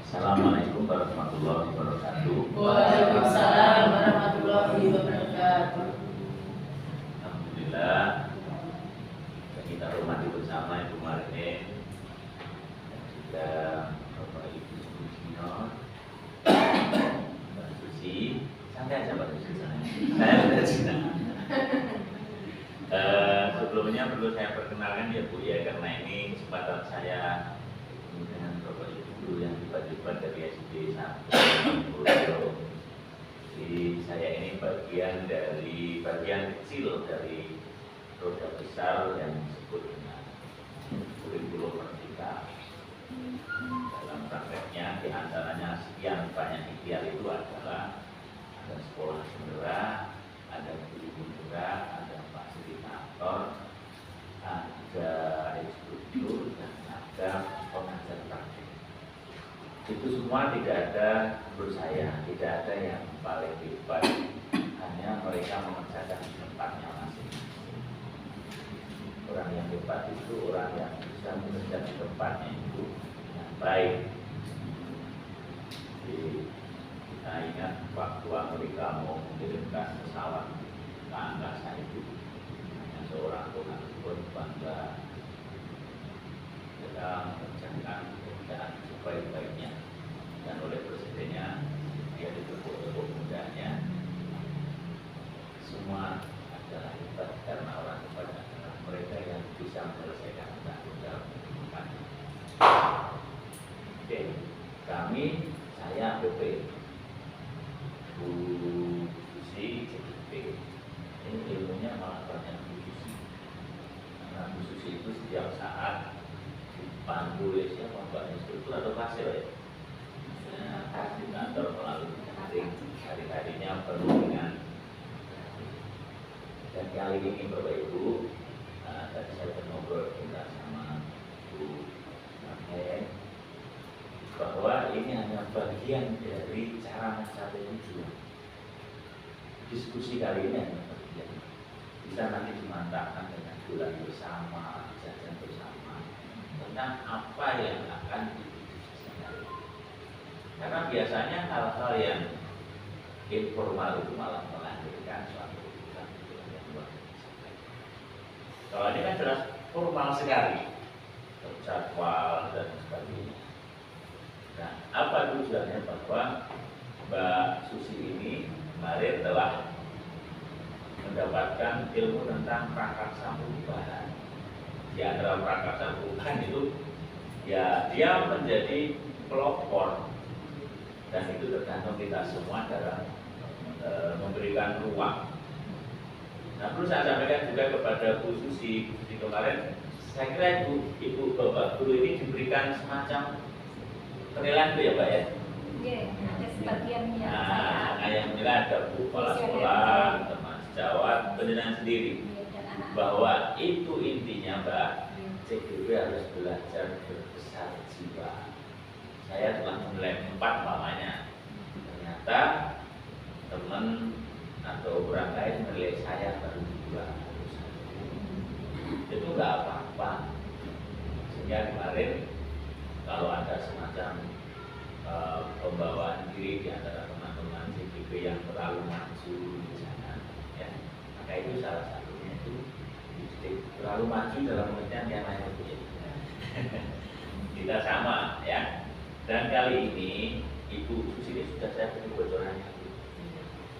Assalamualaikum warahmatullahi wabarakatuh. Waalaikumsalam warahmatullahi wabarakatuh. Alhamdulillah kita hormati bersama Ibu Marine dan juga Bapak Ibu Sulisino, Mbak Susi. Santai aja Mbak Susi, saya sudah Cina. Sebelumnya perlu saya perkenalkan ya Bu ya, karena ini kesempatan saya dengan Bapak Ibu yang tiba-tiba dari SD 1. Jadi saya ini bagian kecil dari roda besar yang disebut dengan kurikulum merdeka. Dalam prakteknya diantaranya sekian banyak ikhtiar itu adalah ada sekolah penggerak, ada guru penggerak, ada fasilitator, ada instruktur, dan ada pengajar praktek. Itu semua tidak ada, menurut saya tidak ada yang paling hebat, hanya mereka mengerjakan di tempatnya masing-masing. Orang yang hebat itu orang yang bisa mengerjakan di tempatnya itu dengan baik. Jadi kita ingat waktu Amerika mau mengirimkan pesawat ke angkasa itu, hanya seorang Tuhan pun bangga sedang mengerjakan pekerjaan sebaik-baiknya, dan oleh presidennya dia ditepuk-tepuk mudanya. Semua adalah hebat karena orang hebat adalah mereka yang bisa menyelesaikan tanggung jawab. Oke, saya BP, Bu Susi CDP. Ini ilmunya malah banyak Bu Susi, karena Bu Susi itu setiap saat dipandu oleh siapa, Mbak Instruktur atau Pasir ya? Di kantor melalui hari-harinya penuh dengan. Dan kali ini Bapak Ibu, tadi saya ngobrol juga sama Bu Marine bahwa ini hanya bagian dari cara mencapai tujuan. Diskusi kali ini hanya bagian, bisa nanti dimantapkan dengan bulan bersama, jajan bersama tentang apa yang akan didiskusikan. Karena biasanya hal-hal yang informal itu malah melahirkan suatu keputusan yang luar biasa. Kalau ini kan jelas formal sekali, terjadwal dan sebagainya. Nah, apa tujuannya? Bahwa Mbak Susi ini kemarin telah mendapatkan ilmu tentang prakarsa perubahan. Di antara prakarsa perubahan itu ya dia menjadi pelopor, dan itu tergantung kita semua dalam memberikan ruang. Nah, perlu saya sampaikan juga kepada Bu Susi kemarin, saya kira Ibu Bapak Guru ini diberikan semacam penilaian itu ya Pak ya? Iya, ada sebagian yang nah, yang menilai ada Bu Kepala Sekolah, teman sejawat, penilaian sendiri bahwa itu intinya Mbak, CGP harus belajar berbesar jiwa. Saya telah menilai 4 mamanya, ternyata teman atau orang lain menilai saya baru 2. Itu nggak apa-apa. Sehingga kemarin kalau ada semacam pembawaan diri di antara teman-teman CGP yang terlalu maju misalnya, ya, maka itu salah satunya itu terlalu maju dalam pengertian yang lain itu ya. Kita sama ya. Dan kali ini Ibu Susi ini sudah saya beri bocorannya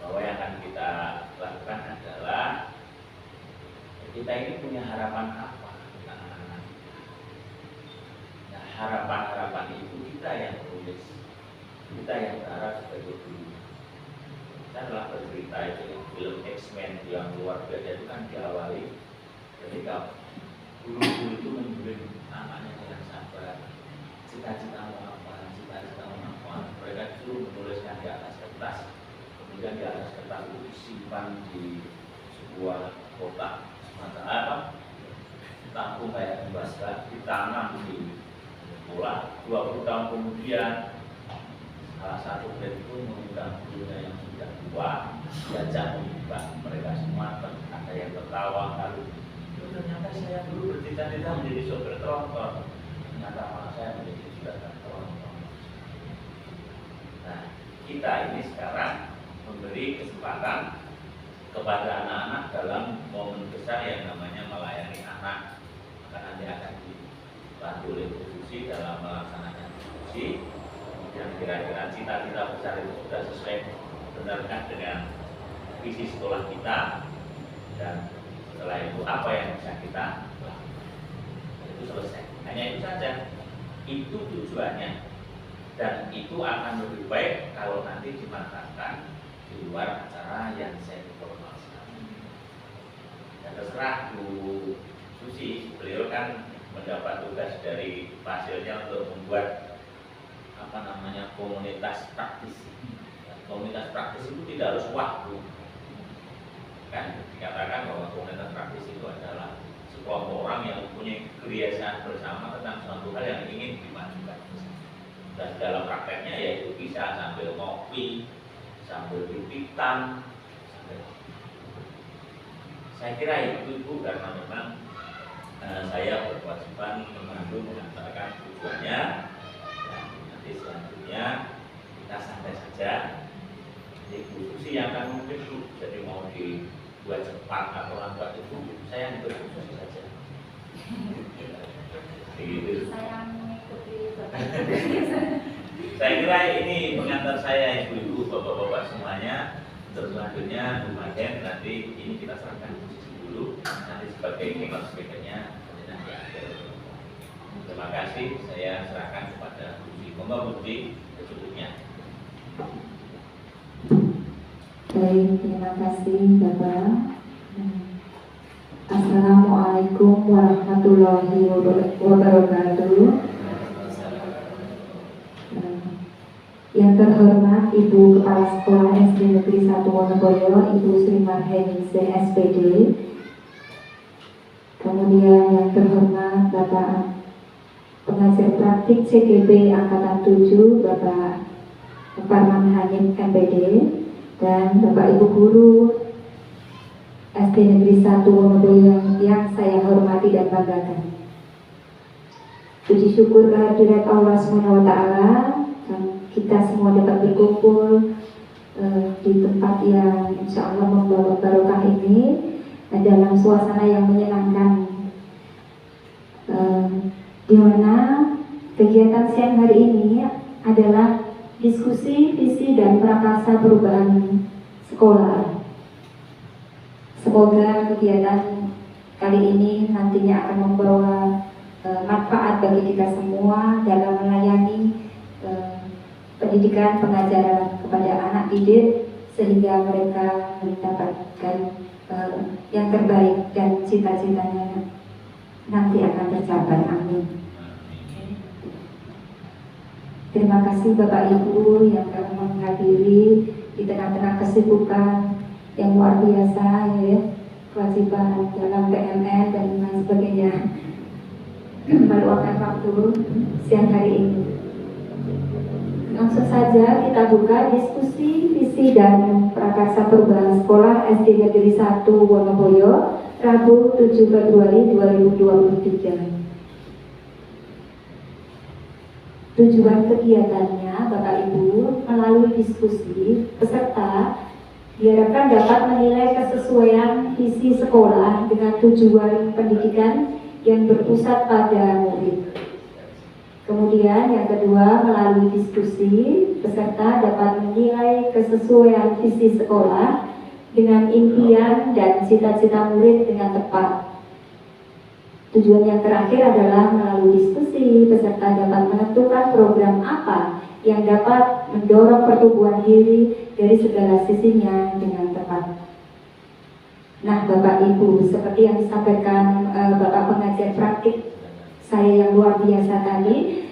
bahwa yang akan kita lakukan adalah kita ini punya harapan apa tentang anak-anak. Nah, harapan-harapan itu kita yang menulis, kita yang berharap sebagai guru. Saya telah bercerita itu ya, film X-Men yang luar biasa itu kan diawali ketika guru-guru itu menjurin anaknya dengan sabar. Cita-citamu apa? Cita-citamu apa? Mereka disuruh menuliskan di atas kertas. Kemudian di atas kertas itu disimpan di sebuah kotak semacam apa? Tampung kayak basket, ditanam di sekolah. 20 tahun kemudian salah satu murid itu mengundang gurunya yang sudah tua, diajak membuka. Mereka semua ada yang tertawa, lalu ternyata saya dulu bercita-cita menjadi sopir tronton, ternyata malah saya menjadi kita ini sekarang memberi kesempatan kepada anak-anak dalam momen besar yang namanya melayani anak. Maka nanti akan dibantu oleh Bu Susi dalam melaksanakan diskusi. Kemudian kira-kira cita-cita besar itu sudah sesuai benarkah dengan visi sekolah kita, dan setelah itu apa yang bisa kita lakukan. Itu selesai. Hanya itu saja. Itu tujuannya. Dan itu akan lebih baik kalau nanti dimatangkan di luar acara yang saya informasikan. Dan terserah Bu Susi, beliau kan mendapat tugas dari hasilnya untuk membuat komunitas praktis. Komunitas praktis itu tidak harus waktu. Kan dikatakan bahwa komunitas praktis itu adalah sekelompok orang yang mempunyai kebiasaan bersama tentang suatu hal yang ingin dimajukan. Dan dalam prakteknya yaitu bisa sambil ngopi, sambil pipitan, saya kira itu Ibu, karena memang saya berkewajiban membantu mengantarkan tujuannya, dan nanti selanjutnya kita santai saja. Jadi Bu Susi yang akan mungkin Bu, jadi mau dibuat cepat atau lambat itu saya ikut Bu Susi saja. Gitu. Saya mengikuti Saya kira ini pengantar saya ibu-ibu, bapak-bapak semuanya. Untuk selanjutnya Bu Maden nanti ini kita serahkan Bu Susi dulu, nanti sebagai keynote speaker-nya nanti akhir. Terima kasih, saya serahkan kepada Bu Susi. Monggo Bu Susi secukupnya. Baik, terima kasih Bapak. Assalamualaikum warahmatullahi wabarakatuh. Yang terhormat Ibu Kepala Sekolah SD Negeri 1 Wonoboyo, Ibu Sri Marheningsih SPD. Kemudian yang terhormat Bapak Pengajar Praktik CGP Angkatan 7, Bapak Parman Hanif MPD, dan Bapak Ibu Guru SD Negeri 1 Wonoboyo yang saya hormati dan banggakan. Puji syukur kehadirat Allah SWT, kita semua dapat berkumpul di tempat yang insya Allah membawa barokah ini dalam suasana yang menyenangkan, di mana kegiatan siang hari ini adalah diskusi visi dan prakarsa perubahan sekolah. Semoga kegiatan kali ini nantinya akan membawa manfaat bagi kita semua dalam melayani pendidikan pengajaran kepada anak didik, sehingga mereka mendapatkan yang terbaik dan cita-citanya nanti akan tercapai. Amin. Terima kasih Bapak Ibu yang telah menghadiri di tengah-tengah kesibukan yang luar biasa, ya, kewajiban dalam PMN dan lain sebagainya, meluangkan waktu siang hari ini. Langsung saja kita buka diskusi visi dan prakarsa perubahan sekolah SD Negeri 1 Wonoboyo, Rabu 7 Februari 2023. Tujuan kegiatannya, Bapak Ibu, melalui diskusi, peserta diharapkan dapat menilai kesesuaian visi sekolah dengan tujuan pendidikan yang berpusat pada murid. Kemudian yang kedua, melalui diskusi, peserta dapat menilai kesesuaian visi sekolah dengan impian dan cita-cita murid dengan tepat. Tujuan yang terakhir adalah melalui diskusi, peserta dapat menentukan program apa yang dapat mendorong pertumbuhan diri dari segala sisinya dengan tepat. Nah, Bapak Ibu, seperti yang disampaikan Bapak Pengajar Praktik saya yang luar biasa tadi,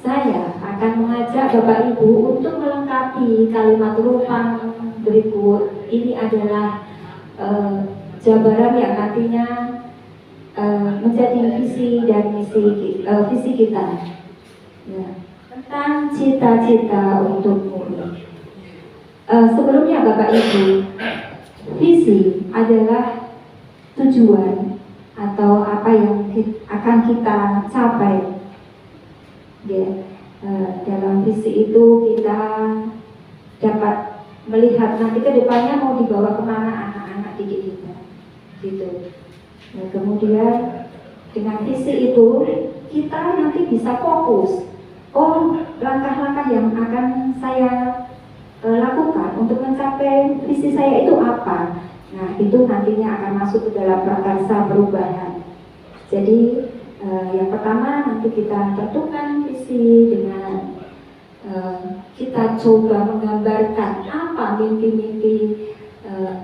saya akan mengajak Bapak Ibu untuk melengkapi kalimat ruang berikut. Ini adalah jabaran yang nantinya menjadi visi dan visi kita, ya, tentang cita-cita untuk murid. Sebelumnya Bapak Ibu, visi adalah tujuan atau apa yang akan kita capai, ya. dalam visi itu kita dapat melihat nanti ke depannya mau dibawa kemana anak-anak didik kita, gitu. Nah, kemudian dengan visi itu kita nanti bisa fokus. Oh, langkah-langkah yang akan saya lakukan untuk mencapai visi saya itu apa? Nah, itu nantinya akan masuk ke dalam prakarsa perubahan. Jadi yang pertama nanti kita tentukan visi dengan kita coba menggambarkan apa mimpi-mimpi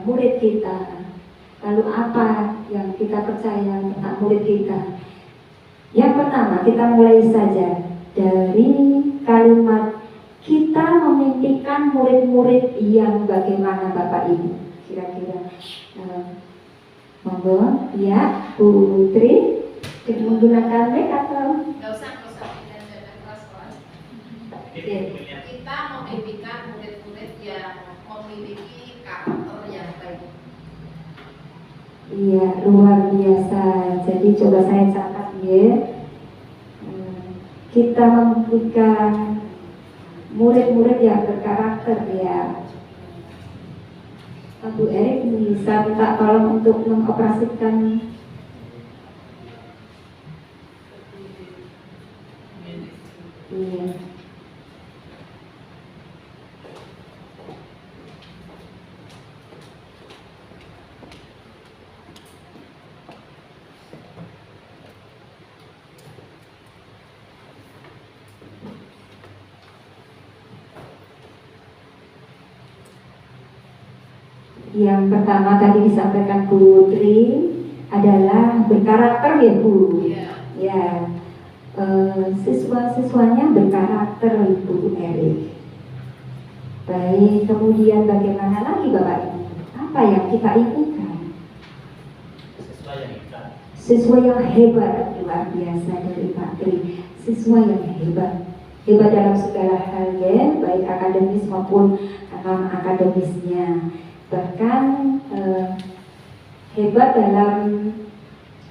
murid kita, lalu apa yang kita percaya tentang murid kita. Yang pertama kita mulai saja dari kalimat kita memimpikan murid-murid yang bagaimana Bapak Ibu, kira-kira monggo ya Bu Tri menggunakan mic atau Nggak usah tidak kelas kelas. Kita memimpikan murid-murid yang memiliki karakter yang baik. iya luar biasa. Jadi coba saya catat ya. Kita memimpikan murid-murid yang berkarakter ya. Bu Erik bisa minta tolong untuk mengoperasikan. Iya. Yang pertama tadi disampaikan Bu Tri adalah berkarakter ya Bu. Ya, siswa-siswanya berkarakter Bu Erik. Baik, kemudian bagaimana lagi Bapak Ibu? Apa yang kita inginkan? Siswa yang hebat, luar biasa dari Pak Tri. Siswa yang hebat dalam segala hal ya, baik akademis maupun non akademisnya. Bahkan hebat dalam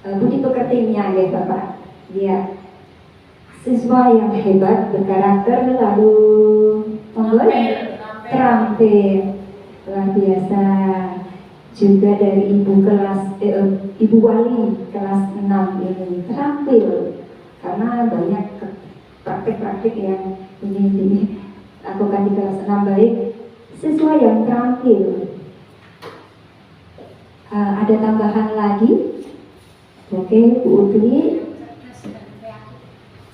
budi pekertinya ya Bapak. Ya, siswa yang hebat berkarakter lalu terampil, luar biasa. Juga dari ibu wali kelas 6 ini terampil karena banyak praktik-praktik yang ini dilakukan di kelas 6. Baik, siswa yang terampil. Ada tambahan lagi? Oke, Bu Utri.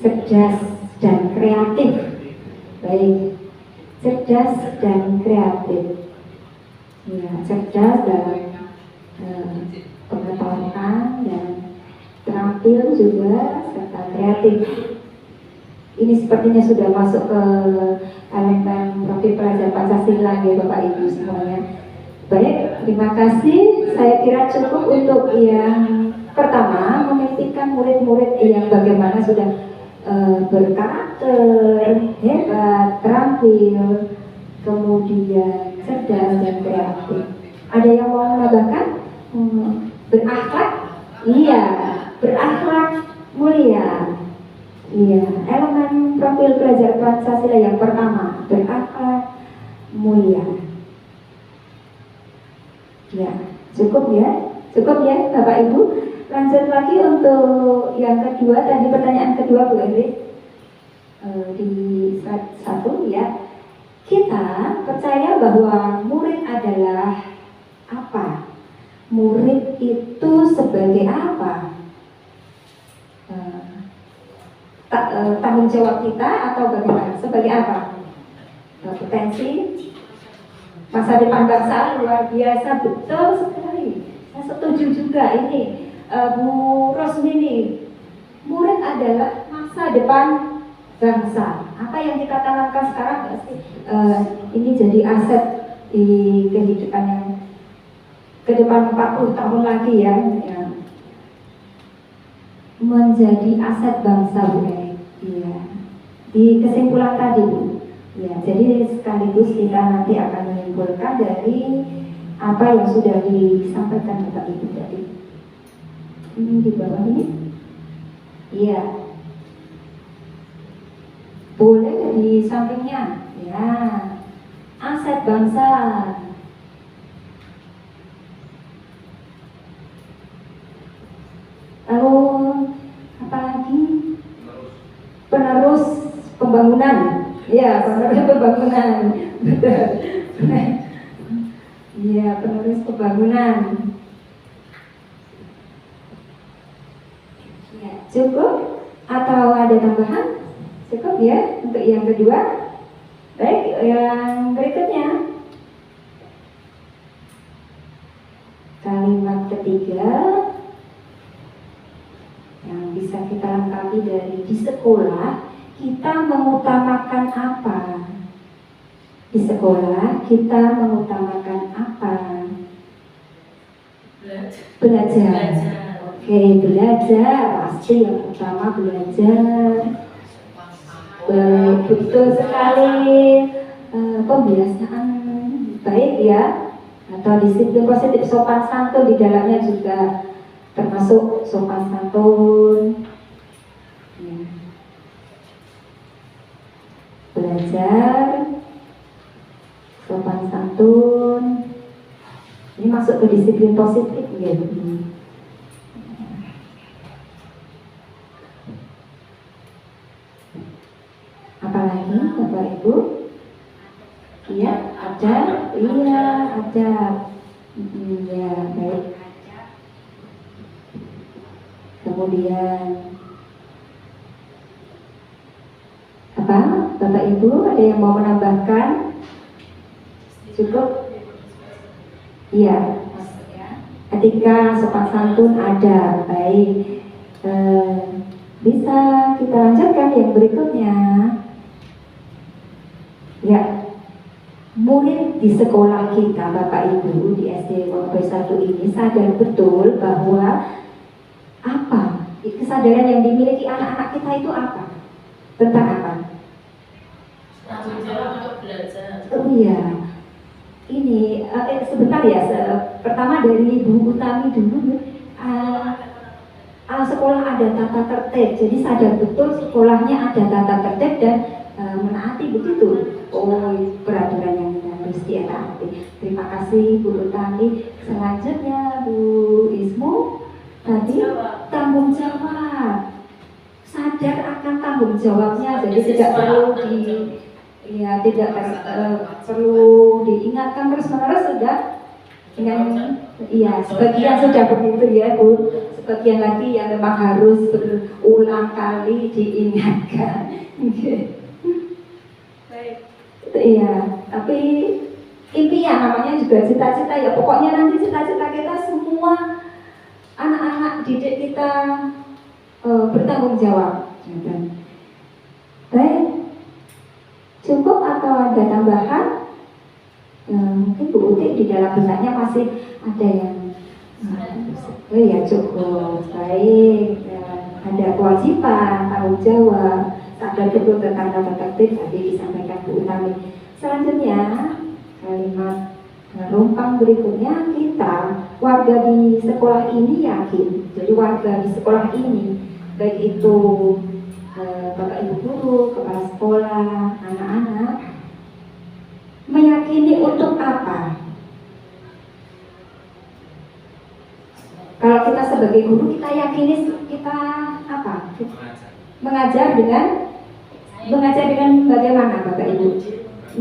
Cerdas dan kreatif. Baik, cerdas dan kreatif. Ya, cerdas dalam pengetahuan dan terampil juga serta kreatif. Ini sepertinya sudah masuk ke elemen profil pelajar Pancasila ya Bapak Ibu semuanya. Baik, terima kasih. Saya kira cukup untuk yang pertama, memimpikan murid-murid yang bagaimana sudah berkarakter, hebat, terampil, kemudian cerdas dan kreatif. Ada yang mau menambahkan? Berakhlak? Iya, berakhlak mulia. Iya, elemen profil pelajar Pancasila yang pertama, berakhlak mulia. Ya, cukup ya Bapak Ibu. Lanjut lagi untuk yang kedua, tadi pertanyaan kedua Bu Erik di slide 1 ya. Kita percaya bahwa murid adalah apa? Murid itu sebagai apa? Tanggung jawab kita atau bagaimana? Sebagai apa? Potensi masa depan bangsa, luar biasa, betul sekali. Saya setuju juga ini Bu Rosmini. Murid adalah masa depan bangsa. Apa yang kita tanamkan sekarang pasti ini jadi aset di kehidupan yang ke depan 40 tahun lagi ya. Menjadi aset bangsa Bu Erik. Iya. Di kesimpulan tadi Bu. Ya, jadi sekaligus kita nanti akan menyimpulkan dari apa yang sudah disampaikan Bapak Ibu tadi. Ini di bawah ini. Iya. Boleh di sampingnya. Ya. Aset bangsa. Lalu apa lagi? Penerus pembangunan. Ya, penerus pembangunan. Betul. Iya, penerus pembangunan. Ya, cukup atau ada tambahan? Cukup ya untuk yang kedua. Baik, yang berikutnya. Kalimat ketiga yang bisa kita lengkapi dari di sekolah, kita mengutamakan apa? Di sekolah kita mengutamakan apa? Belajar. Oke, belajar pasti yang utama belajar. Betul sekali. Pembiasaan baik ya, atau disiplin positif, sopan santun di dalamnya juga termasuk sopan santun. Ya. Belajar, sopan santun. Ini masuk ke disiplin positif ya. Apalagi Bapak Ibu? Iya, ada. Iya, ada. Ya, baik. Kemudian apa? Bapak Ibu ada yang mau menambahkan? Cukup? Iya. Ketika sopan santun ada, baik. Bisa kita lanjutkan yang berikutnya. Ya, murid di sekolah kita, Bapak Ibu, di SD Wonogiri 1 ini sadar betul bahwa apa? Kesadaran yang dimiliki anak-anak kita itu apa? Tentang apa? Tanggung jawab untuk belajar. Oh iya. Ini sebentar ya. Pertama dari Bu Utami dulu. Sekolah ada tata tertib, jadi sadar betul sekolahnya ada tata tertib dan menaati begitu. Oh, peraturan yang harus ditaati. Terima kasih Bu Utami. Selanjutnya Bu Ismu tadi tanggung jawab. Sadar akan tanggung jawabnya, jadi tidak perlu perlu diingatkan terus-menerus sudah. Dengan iya, sebagian sudah begitu ya Bu. Sebagian lagi yang memang harus berulang kali diingatkan. Baik. Iya, tapi impian namanya juga cita-cita ya. Pokoknya nanti cita-cita kita semua anak-anak didik kita bertanggung jawab. Baik, cukup atau ada tambahan? Mungkin Bu Uti di dalam benaknya masih ada yang oh ya cukup. Baik, ada kewajiban, tanggung jawab, sadar betul tentang tata tertib tadi disampaikan Bu Utami. Selanjutnya kalimat rumpang berikutnya, kita warga di sekolah ini yakin. Jadi warga di sekolah ini, baik itu Bapak Ibu guru, kepala sekolah, anak-anak, meyakini untuk apa? Kalau kita sebagai guru, kita yakini kita apa? Mengajar dengan bagaimana Bapak Ibu?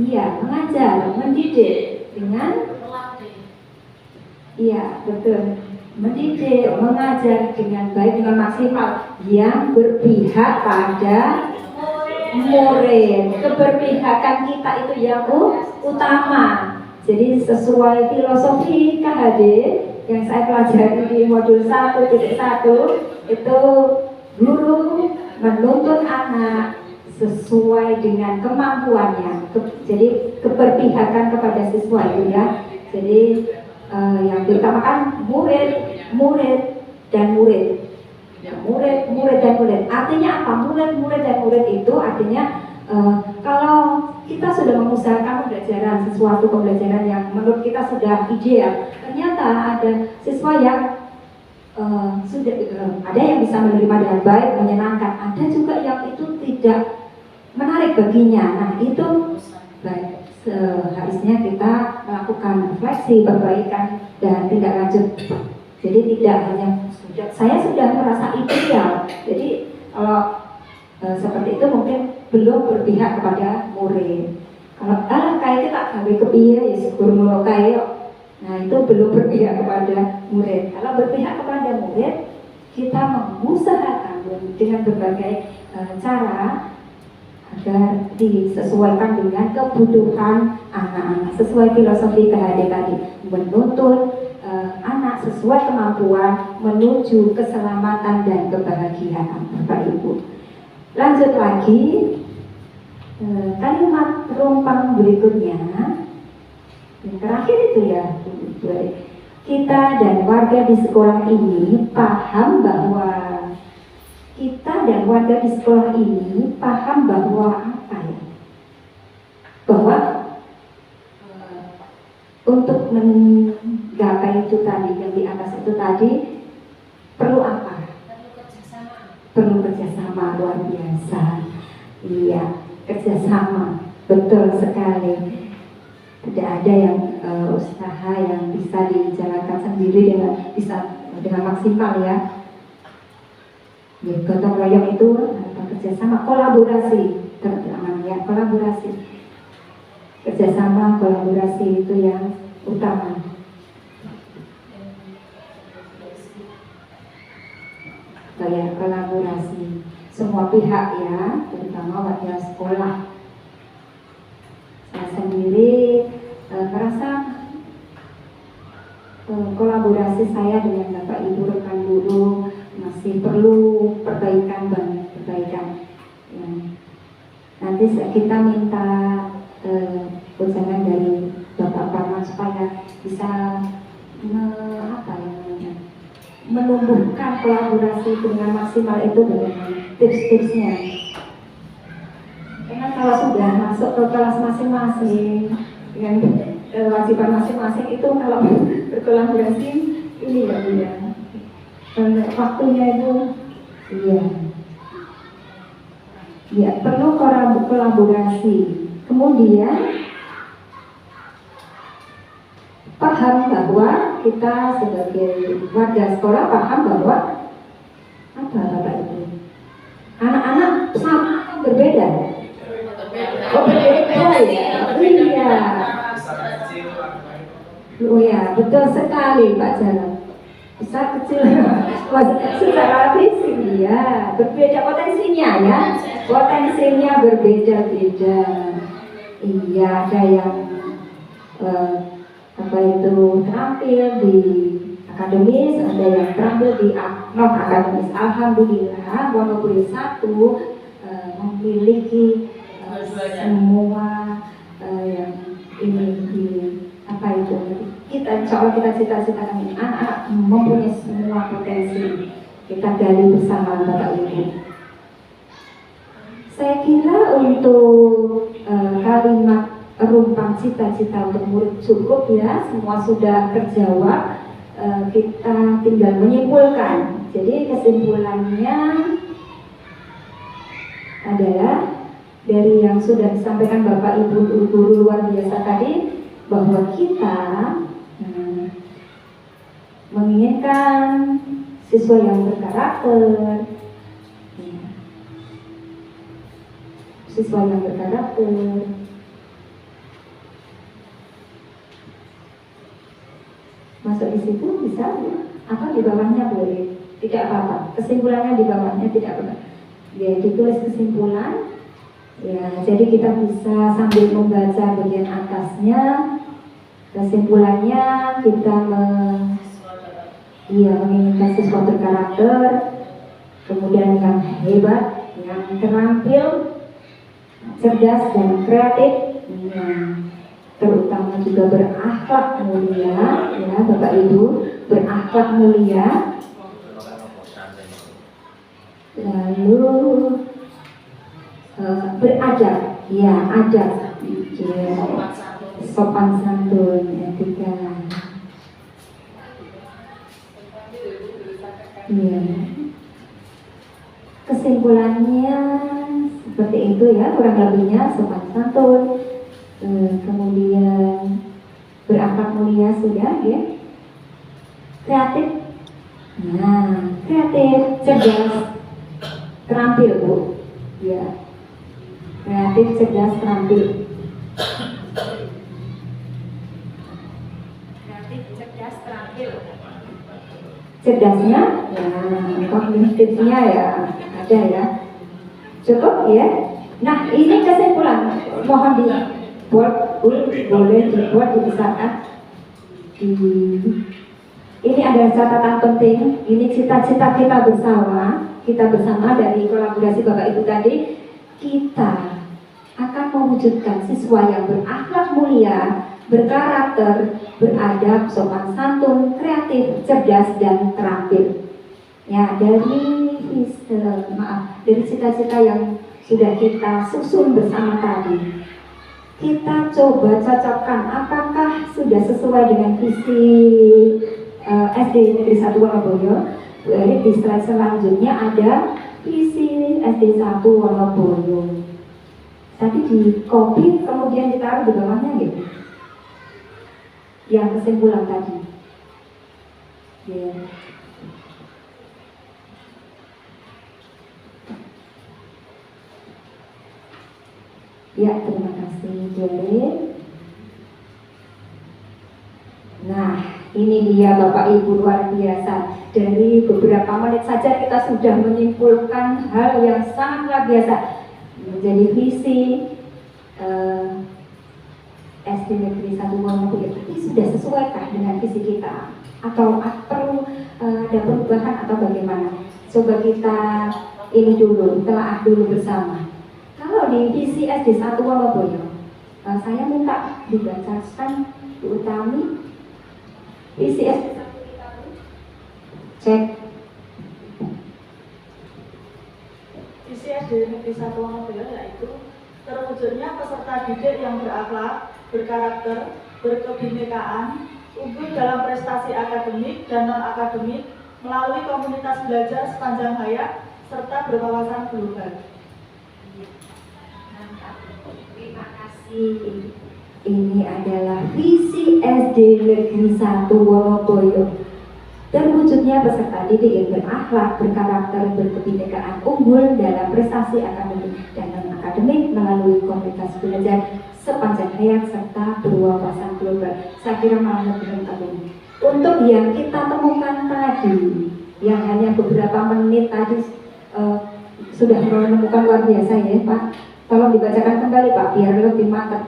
Iya, mengajar, mendidik dengan iya, betul. Mendidik, mengajar dengan baik, dengan maksimal, yang berpihak pada murid. Keberpihakan kita itu yang utama. Jadi sesuai filosofi KHD yang saya pelajari di modul 1.1 itu, guru menuntut anak sesuai dengan kemampuannya. Jadi keberpihakan kepada siswa itu ya. Jadi yang diutamakan murid dan murid. Murid dan murid. Artinya apa? Murid dan murid itu artinya kalau kita sudah mengusahakan sesuatu pembelajaran yang menurut kita sudah ideal, ternyata ada siswa yang sudah ada yang bisa menerima dengan baik, menyenangkan, ada juga yang itu tidak menarik baginya. Nah itu baik, seharusnya kita melakukan refleksi, perbaikan dan tindak lanjut. Jadi tidak hanya saya sudah merasa ideal. Jadi kalau seperti itu mungkin belum berpihak kepada murid. Kalau kayak kita gawe kepiye ya syukur mulo kae. Nah itu belum berpihak kepada murid. Kalau berpihak kepada murid, kita mengusahakan dengan berbagai cara agar disesuaikan dengan kebutuhan anak-anak sesuai filosofi KHD tadi, menuntun anak sesuai kemampuan menuju keselamatan dan kebahagiaan. Bapak Ibu, lanjut lagi kalimat rumpang berikutnya yang terakhir itu ya, kita dan warga di sekolah ini paham bahwa apa ya? Bahwa untuk menggapai itu tadi, yang di atas itu tadi, perlu apa? Perlu kerjasama luar biasa. Iya, kerjasama, betul sekali. Tidak ada yang usaha yang bisa dijalankan sendiri dengan maksimal ya. Gotong royong itu kerjasama, kolaborasi, teman-teman ya, kolaborasi, kerjasama, kolaborasi itu yang utama. Ya, kolaborasi semua pihak ya, terutama warga sekolah. Saya sendiri merasa kolaborasi saya dengan Bapak Ibu rekan guru masih perlu perbaikan, banyak perbaikan. Ya. Nanti kita minta ujangan dari Bapak Parman supaya bisa menumbuhkan kolaborasi dengan maksimal itu dengan tips-tipsnya. Karena kalau sudah masuk ke kelas masing-masing dengan kewajiban masing-masing itu kalau berkolaborasi ini ya. Waktunya itu iya perlu kolaborasi. Kemudian paham bahwa kita sebagai warga sekolah paham bahwa apa Bapak Ibu, anak-anak sama berbeda. Oh berbeda ya, iya. Oh ya betul sekali Pak Jalan. Besar kecil secara fisik ya berbeda potensinya ya, potensinya berbeda-beda. Iya, ada yang terampil di akademis, ada yang terampil di non akademis. Alhamdulillah Wonogiri 1 memiliki semua yang ini di kita insya Allah kita cita-citakan ini anak-anak mempunyai semua potensi. Kita gali bersama Bapak Ibu. Saya kira untuk kalimat rumpang cita-cita untuk murid cukup ya, semua sudah terjawab. Kita tinggal menyimpulkan. Jadi kesimpulannya adalah dari yang sudah disampaikan Bapak Ibu guru luar biasa tadi, bahwa kita menginginkan siswa yang berkarakter, masuk di situ bisa atau di bawahnya boleh, tidak apa-apa. Kesimpulannya di bawahnya tidak apa-apa. Ya ditulis kesimpulan. Ya, jadi kita bisa sambil membaca bagian atasnya. Kesimpulannya kita menginginkan siswa berkarakter, kemudian yang hebat, yang terampil, cerdas dan kreatif, terutama juga berakhlak mulia, ya Bapak Ibu, berakhlak mulia. Lalu beradab, ya adab, sopan santun, etika. Ya. Kesimpulannya Seperti itu ya, kurang lebihnya sopan santun, kemudian berakhlak mulia sudah ya. Kreatif, nah kreatif, cerdas, terampil Bu, ya. Kreatif, cerdas, terampil. Kreatif, cerdas, terampil. Cerdasnya, ya, kognitifnya ya ada ya. Cukup ya. Nah ini kesimpulan. Mohon dibuat, boleh dibuat dibesarkan. Ini adalah catatan penting. Ini cita-cita kita bersama dari kolaborasi Bapak Ibu tadi. Kita akan mewujudkan siswa yang berakhlak mulia, berkarakter, beradab, sopan santun, kreatif, cerdas, dan terampil. Ya, dari cita-cita yang sudah kita susun bersama tadi, kita coba cocokkan apakah sudah sesuai dengan visi SD Negeri 1 Wonoboyo. Di slide selanjutnya ada visi SD 1 Wonoboyo. Tadi di copy kemudian ditaruh di bawahnya gitu. Yang kesimpulan tadi. Ya. Ya, terima kasih Jerry. Nah, ini dia Bapak Ibu luar biasa. Dari beberapa menit saja kita sudah menyimpulkan hal yang sangat luar biasa. Menjadi visi SD Negeri 1 Wonoboyo ini sudah sesuaikah dengan visi kita? Atau perlu ada perubahan atau bagaimana? Coba kita ini dulu, telaah dulu bersama. Kalau di visi SD 1 Wonoboyo, saya minta dibacakan Bu Utami visi SD 1 kita. Cek. Visi SD Negeri 1 Wonoboyo yaitu terwujudnya peserta didik yang berakhlak, berkarakter, berkebinekaan, unggul dalam prestasi akademik dan non-akademik melalui komunitas belajar sepanjang hayat serta berwawasan global. Terima kasih. Ini adalah visi SD Negeri 1 Wonoboyo. Terwujudnya peserta didik yang berakhlak, berkarakter, berkebinekaan, unggul dalam prestasi akademik dan non-akademik melalui komunitas belajar sepanjang hayat serta berwawasan global. Saya kira malah lebih lengkap ini. Untuk yang kita temukan tadi, yang hanya beberapa menit tadi sudah menemukan luar biasa ya Pak. Tolong dibacakan kembali Pak, biar lebih mantap.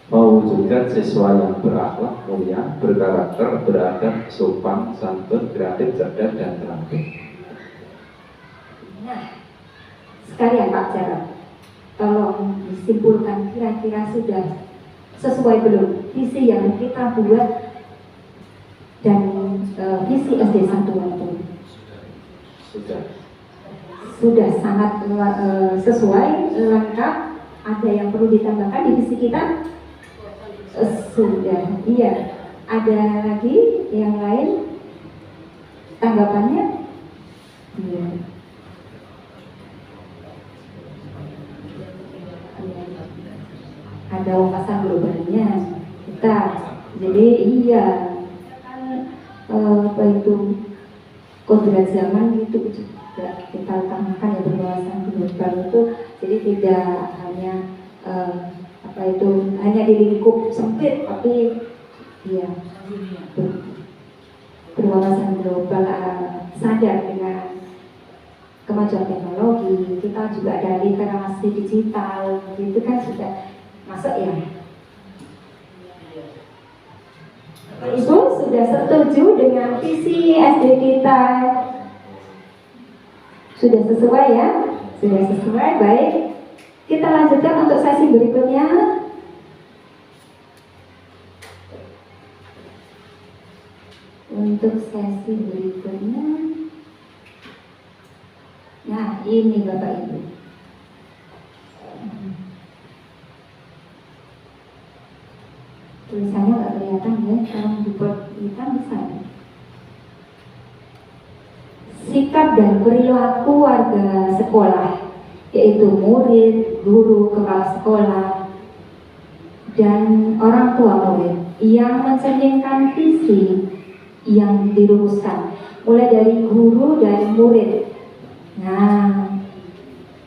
Mewujudkan siswa yang berakhlak mulia, berkarakter, beradab, sopan, santun, kreatif, cerdas, dan terampil. Nah, sekalian Pak Jarod, tolong disimpulkan kira-kira sudah sesuai belum visi yang kita buat dan visi SD 1 Wonoboyo. Sudah sangat sesuai, lengkap. Ada yang perlu ditambahkan di visi kita? Sudah, iya. Ada lagi yang lain tanggapannya? Iya. Ada wawasan globalnya kita. Jadi iya kan apa itu kodrat zaman itu juga kita utamakan ya, berwawasan global itu. Jadi tidak hanya apa itu hanya di lingkup sempit, tapi ya berwawasan global, sadar dengan kemajuan teknologi. Kita juga ada literasi digital, itu kan sudah masuk ya. Ibu sudah setuju dengan visi SD kita? Sudah sesuai ya? Sudah sesuai, baik. Kita lanjutkan untuk sesi berikutnya. Untuk sesi berikutnya, nah ini Bapak Ibu. Tulisannya nggak kelihatan ya, kalau dibuat hitam bisa. Sikap sikap dan perilaku warga sekolah, yaitu murid, guru, kepala sekolah, dan orang tua murid yang mencerminkan visi yang dirumuskan mulai dari guru dan murid. Nah,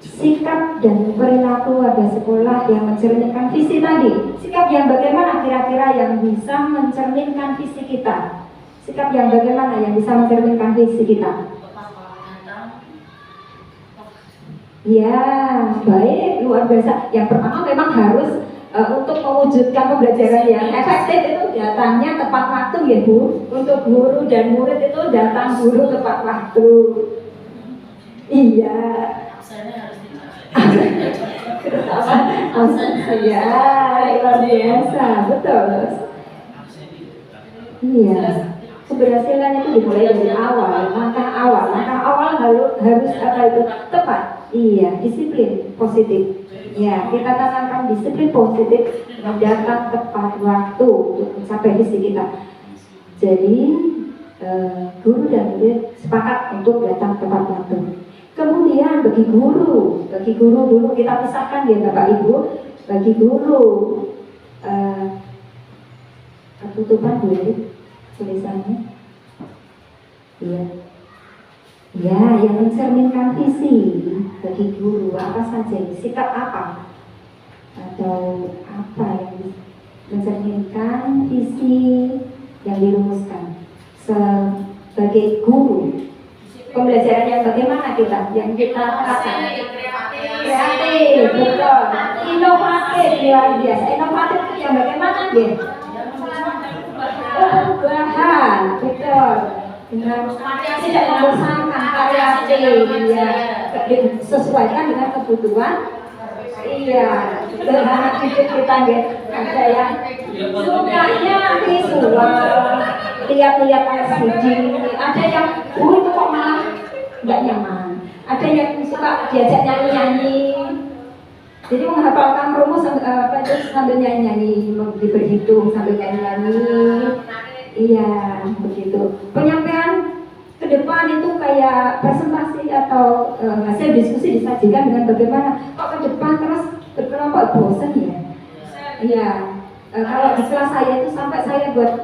sikap dan perilaku warga sekolah yang mencerminkan visi tadi, sikap yang bagaimana kira-kira yang bisa mencerminkan visi kita? Sikap yang bagaimana yang bisa mencerminkan visi kita? Ya, baik, luar biasa. Yang pertama memang harus untuk mewujudkan pembelajaran yang efektif itu datangnya tepat waktu ya Bu. Untuk guru dan murid itu datang guru tepat waktu. Iya. Ya, luar biasa, betul. Iya. Keberhasilan itu dimulai dari awal, langkah awal harus apa itu tepat. Iya, disiplin positif. Ya, kita tanamkan disiplin positif yang datang tepat waktu untuk mencapai visi kita. Jadi guru dan murid sepakat untuk datang tepat waktu. Kemudian bagi guru dulu kita pisahkan ya Bapak Ibu. Bagi guru ketutupan boleh tulisannya. Iya. Ya, yang mencerminkan visi bagi guru apa saja, sikap apa atau apa yang mencerminkan visi yang dirumuskan sebagai guru. Pembelajaran yang bagaimana yang kita katakan kreatif, betul, inovatif, luar biasa. Inovatif itu yang bagaimana ya? Perubahan, betul. Dengan tidak membosankan, variatif, ya, sesuaikan dengan kebutuhan. Iya, dengan hidup kita ya. Ada yang sukanya visual, lihat-lihat LCD, ada yang itu kok malah nggak nyaman, ada yang suka diajak nyanyi-nyanyi, jadi menghafalkan rumus sambil nyanyi-nyanyi, berhitung sambil nyanyi-nyanyi. Iya, begitu. Penyampaian ke depan itu kayak presentasi atau hasil diskusi disajikan dengan bagaimana kok ke depan terus berkelompok bosan ya. Iya, kalau di kelas saya itu sampai saya buat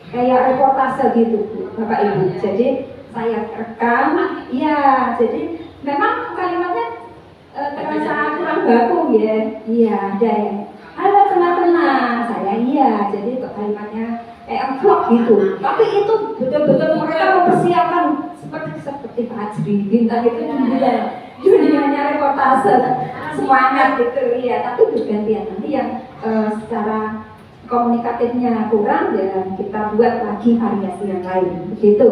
kayak reportase gitu Bapak Ibu. Jadi saya rekam, iya. Jadi memang kalimatnya terasa kurang baku ya. Iya, ada yang halo teman-teman, saya iya. Jadi kalimatnya kayak vlog gitu. Tapi itu betul-betul mereka mempersiapkan seperti Pak Hajri bintang itu dunianya reportase semangat gitu ya. Tapi bergantian nanti yang secara komunikatifnya kurang dan kita buat lagi variasi yang lain begitu.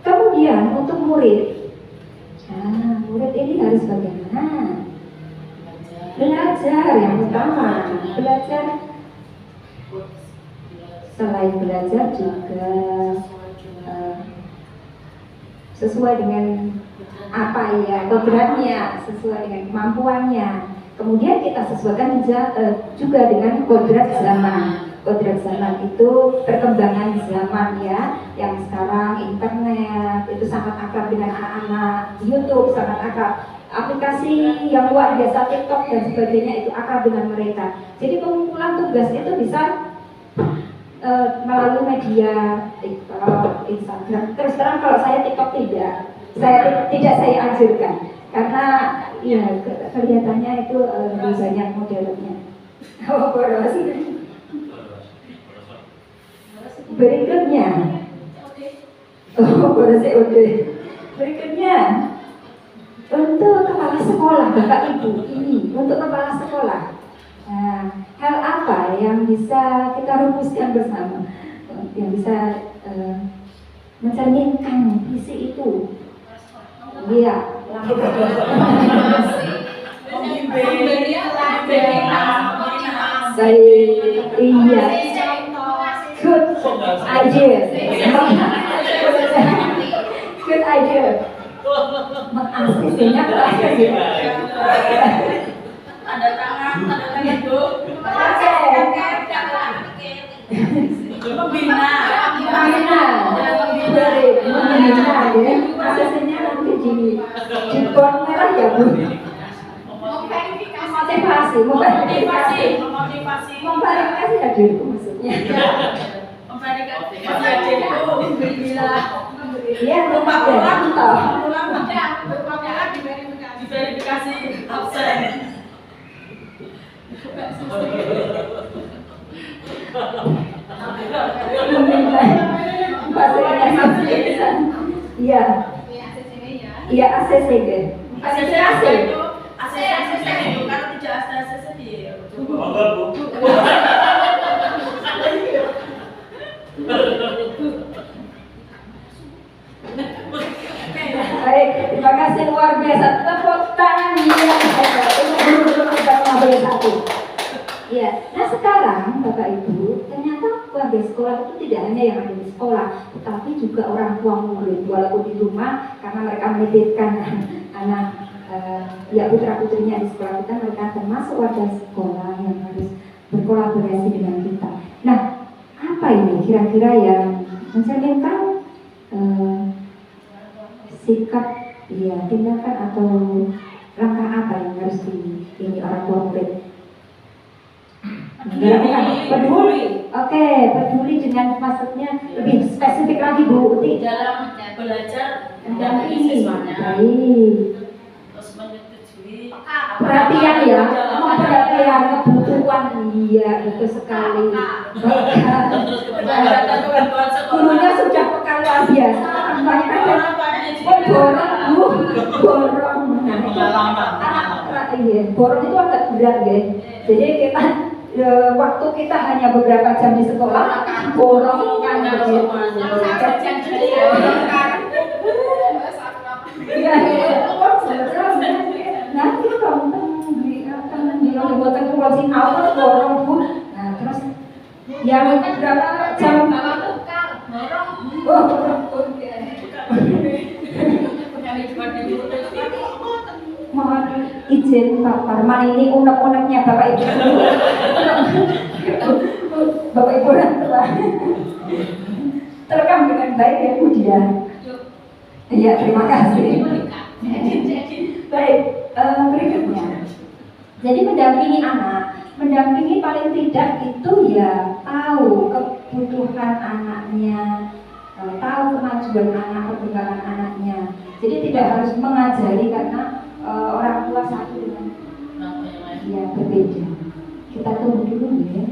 Kemudian untuk murid, murid ini harus bagaimana? Belajar yang utama, belajar. Selain belajar juga sesuai dengan apa ya kodratnya, sesuai dengan kemampuannya. Kemudian kita sesuaikan juga dengan kodrat zaman. Kodrat zaman itu perkembangan zaman ya, yang sekarang internet itu sangat akrab dengan anak-anak, YouTube sangat akrab, aplikasi yang luar biasa TikTok dan sebagainya itu akrab dengan mereka. Jadi pengumpulan tugas itu bisa melalui media TikTok, Instagram. Terus terang kalau saya TikTok tidak saya anjurkan karena ya kelihatannya itu lebih banyak modelnya. Oh, boros. Berikutnya, berikutnya untuk kepala sekolah Bapak Ibu ini untuk kepala sekolah. Nah, hal apa yang bisa kita rumuskan bersama, yang bisa mencerminkan visi itu? Iya. Baik, iya. Good idea. Good idea. Mengasihnya Tanda tangan Bu. Pembina. Pemerintah ya, ACC-nya nanti di bon merah ya Bu. Memverifikasi. Motivasi Memotivasi hadirku maksudnya. memverifikasi hadirku. Iya, lupa ya. Ya, berpameran diverifikasi. Diverifikasi absen. Fasilitas. Iya, Ini ACC ya. iya ACC deh. ACC AC. itu ACC itu kalau tidak ada ACC di Monggo Bu. Baik, terima kasih luar biasa. Tepuk tangan yang hebat. Guru-guru kita mengambil satu. Iya. Nah sekarang Bapak Ibu, ternyata warga sekolah itu tidak hanya yang ada di sekolah, tetapi juga orang tua murid. Walaupun di rumah, karena mereka menitipkan anak ya putra putrinya di sekolah kita, mereka termasuk warga sekolah yang harus berkolaborasi dengan kita. Nah, apa ini kira-kira yang mencerminkan sikap, ya tindakan atau langkah apa yang harus ini orang tua murid dilakukan? Peduli. Oke, peduli dengan maksudnya lebih spesifik lagi Bu Uti. dalam belajar Mendampingi siswanya, baik. terus menyetujui Perhatian ya, perhatian kebutuhan, iya betul sekali. Gurunya sudah peka luar biasa, banyak borong Bu, borong. Nah, itu anak iya, borong itu agak berat ya. Jadi kita waktu kita hanya beberapa jam di sekolah, borong kan begitu. Iya, nanti kamu bilang buatan keluar sini awal borong Bu. Nah terus yang berapa jam? Oh, mohon izin Pak Parman, ini unek-uneknya Bapak Ibu. Bapak Ibu orang tua. Terekam dengan baik ya Bu Dia. Iya, terima kasih. Baik, berikutnya. Jadi mendampingi anak, mendampingi paling tidak itu ya tahu kebutuhan anaknya, tahu kemajuan anak, perkembangan anaknya. Jadi tidak harus mengajari karena orang tua satu dengan ya berbeda. Kita tunggu dulu ya.